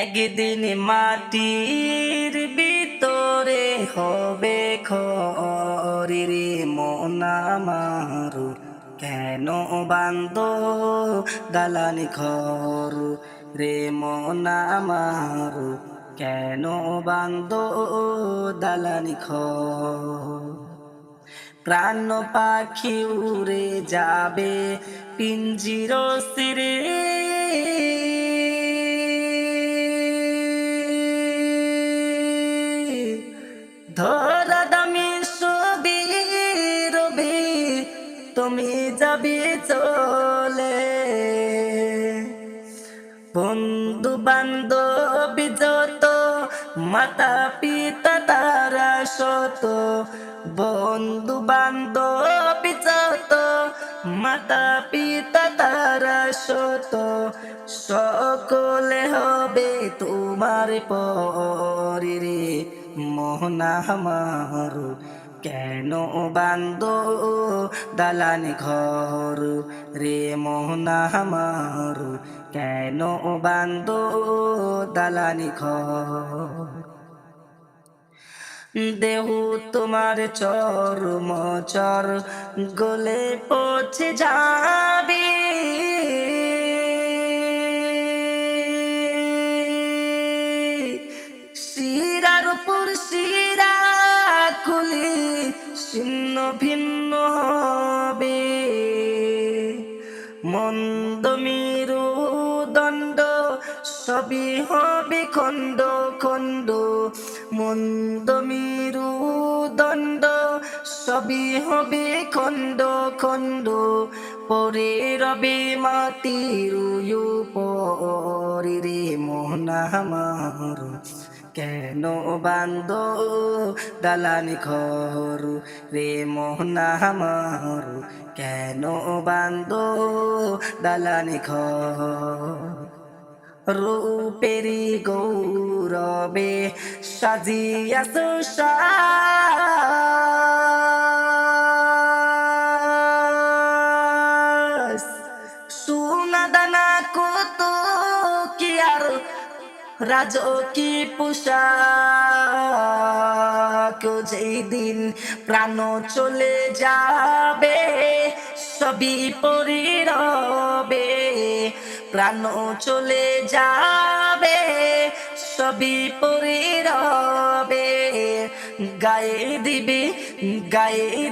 একদিন মাটির ভিতরে হবে খড়ি রে মন আমার, কেন বান্দ দালানি ঘর রে মন আমার, কেন বান্দ দালানি ঘর। প্রাণ পাখি উড়ে যাবে পিঞ্জির ছিঁড়ে, ধরা দামি ছবি রবি তুমি যাবে চলে। বন্ধু বান্ধব যত, মাতা পিতা তারা শত, বন্ধু বান্ধব যত, মাতা পিতা তারা শত, সকলে হবে তোমার পরি রে মোহন আমার, কেন বান্দ দালানি ঘর রে মোহন আমার, কেন বান্দ দালানি ঘর। দেহ তোমার চরম চর গলে পচে যাবে, শিরার উপর শিরা খুলে ছিন্ন ভিন্ন হবে। মন্দ মেরু দণ্ড সবই হবে খণ্ড খণ্ড, মন্দ মেরু দণ্ড সবই হবে খণ্ড খণ্ড, পরে রবে মাটির উপরে রে মোহন আমার, কেন বান্দ দালানি ঘর রে মোহন আমার, কেন বান্দ দালানি ঘর। রূপেরি গৌরবে সাজিয়াছ সাজ, সোনা দানা কত কি আর রাজকী পোশাক, যেই দিন প্রাণ চলে যাবে সবই পরি রবে, প্রাণ চলে যাবে সবই পরি রবে। গায়ে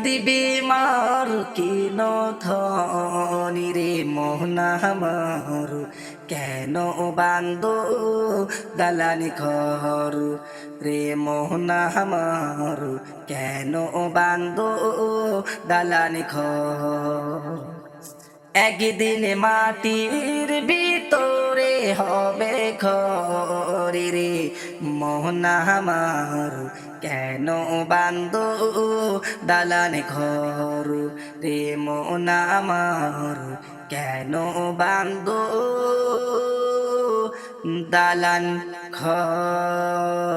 দিবি মার কিন ধনি রে মোহন আমার, কেন বান্দ দালানি ঘর রে মোহন আমার, কেন বান্দ দালানি ঘর। একদিন মাটির ভিতরে হবে ঘরি রে মোহন আমার, কেন বান্দ দালানি ঘর রে মোহন আমার, কেন বান্দ দালান ঘর।